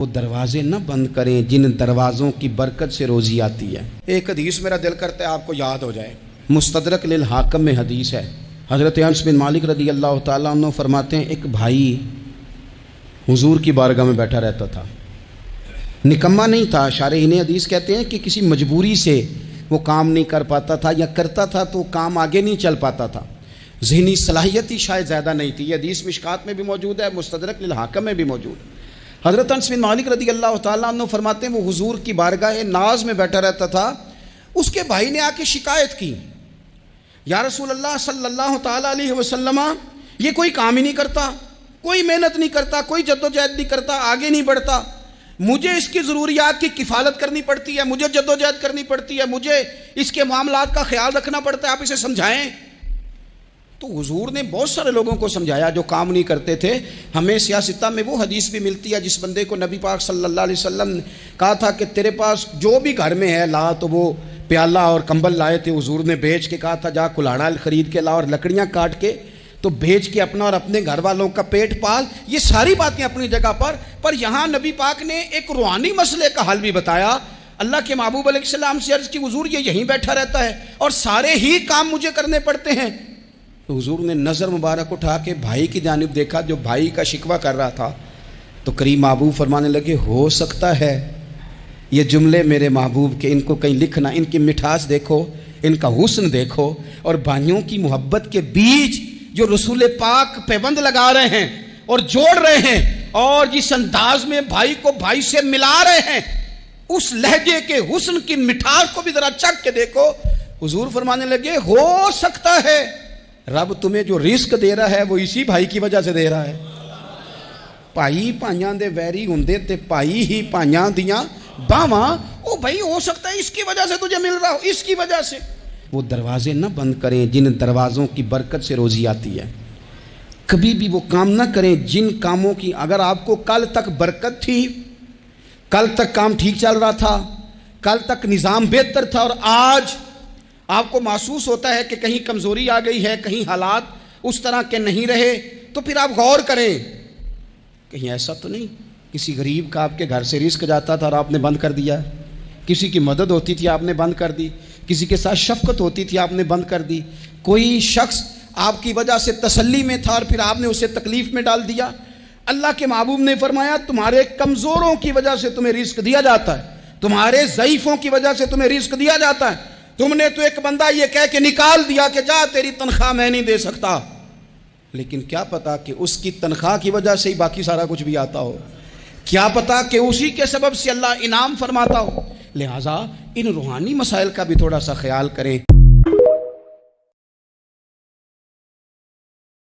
وہ دروازے نہ بند کریں جن دروازوں کی برکت سے روزی آتی ہے۔ ایک حدیث میرا دل کرتا ہے آپ کو یاد ہو جائے، مستدرک للحاکم میں حدیث ہے۔ حضرت انس بن مالک رضی اللہ تعالیٰ عنہ فرماتے ہیں ایک بھائی حضور کی بارگاہ میں بیٹھا رہتا تھا، نکما نہیں تھا، شارحین حدیث کہتے ہیں کہ کسی مجبوری سے وہ کام نہیں کر پاتا تھا، یا کرتا تھا تو کام آگے نہیں چل پاتا تھا، ذہنی صلاحیت ہی شاید زیادہ نہیں تھی۔ یہ حدیث مشکات میں بھی موجود ہے، مستدرک للحاکم میں بھی موجود ہے۔ حضرت انس بن مالک رضی اللہ تعالیٰ عنہ فرماتے ہیں وہ حضور کی بارگاہ ناز میں بیٹھا رہتا تھا، اس کے بھائی نے آ کے شکایت کی، یا رسول اللہ صلی اللہ تعالیٰ علیہ وسلم، یہ کوئی کام ہی نہیں کرتا، کوئی محنت نہیں کرتا، کوئی جدوجہد نہیں کرتا، آگے نہیں بڑھتا، مجھے اس کی ضروریات کی کفالت کرنی پڑتی ہے، مجھے جدوجہد کرنی پڑتی ہے، مجھے اس کے معاملات کا خیال رکھنا پڑتا ہے، آپ اسے سمجھائیں۔ تو حضور نے بہت سارے لوگوں کو سمجھایا جو کام نہیں کرتے تھے۔ ہمیں سیاستہ میں وہ حدیث بھی ملتی ہے جس بندے کو نبی پاک صلی اللہ علیہ وسلم نے کہا تھا کہ تیرے پاس جو بھی گھر میں ہے لا، تو وہ پیالہ اور کمبل لائے تھے، حضور نے بیچ کے کہا تھا جا کلاڑا خرید کے لا اور لکڑیاں کاٹ کے تو بیچ کے اپنا اور اپنے گھر والوں کا پیٹ پال۔ یہ ساری باتیں اپنی جگہ پر یہاں نبی پاک نے ایک روحانی مسئلے کا حل بھی بتایا۔ اللہ کے محبوب علیہ السلام سے عرض کی حضور یہ یہیں بیٹھا رہتا ہے اور سارے ہی کام مجھے کرنے پڑتے ہیں۔ تو حضور نے نظر مبارک اٹھا کے بھائی کی جانب دیکھا جو بھائی کا شکوہ کر رہا تھا، تو کریم محبوب فرمانے لگے ہو سکتا ہے یہ جملے میرے محبوب کے ان کو کہیں لکھنا، ان کی مٹھاس دیکھو، ان کا حسن دیکھو، اور بھائیوں کی محبت کے بیج جو رسول پاک پیوند لگا رہے ہیں اور جوڑ رہے ہیں، اور جس انداز میں بھائی کو بھائی سے ملا رہے ہیں، اس لہجے کے حسن کی مٹھاس کو بھی ذرا چکھ کے دیکھو۔ حضور فرمانے لگے ہو سکتا ہے رب تمہیں جو رزق دے رہا ہے وہ اسی بھائی کی وجہ سے دے رہا ہے۔ بھائی پائیاں دے ویری ہوندے تے بھائی ہی پائیاں دیاں باواں، او بھائی ہو سکتا ہے اس کی وجہ سے تجھے مل رہا ہو، اس کی وجہ سے۔ وہ دروازے نہ بند کریں جن دروازوں کی برکت سے روزی آتی ہے۔ کبھی بھی وہ کام نہ کریں جن کاموں کی اگر آپ کو کل تک برکت تھی، کل تک کام ٹھیک چل رہا تھا، کل تک نظام بہتر تھا، اور آج آپ کو محسوس ہوتا ہے کہ کہیں کمزوری آ گئی ہے، کہیں حالات اس طرح کے نہیں رہے، تو پھر آپ غور کریں کہیں ایسا تو نہیں کسی غریب کا آپ کے گھر سے رزق جاتا تھا اور آپ نے بند کر دیا، کسی کی مدد ہوتی تھی آپ نے بند کر دی، کسی کے ساتھ شفقت ہوتی تھی آپ نے بند کر دی، کوئی شخص آپ کی وجہ سے تسلی میں تھا اور پھر آپ نے اسے تکلیف میں ڈال دیا۔ اللہ کے محبوب نے فرمایا تمہارے کمزوروں کی وجہ سے تمہیں رزق دیا جاتا ہے، تمہارے ضعیفوں کی وجہ سے تمہیں رزق دیا جاتا ہے۔ تم نے تو ایک بندہ یہ کہہ کے نکال دیا کہ جا تیری تنخواہ میں نہیں دے سکتا، لیکن کیا پتا کہ اس کی تنخواہ کی وجہ سے ہی باقی سارا کچھ بھی آتا ہو، کیا پتا کہ اسی کے سبب سے اللہ انعام فرماتا ہو۔ لہٰذا ان روحانی مسائل کا بھی تھوڑا سا خیال کریں۔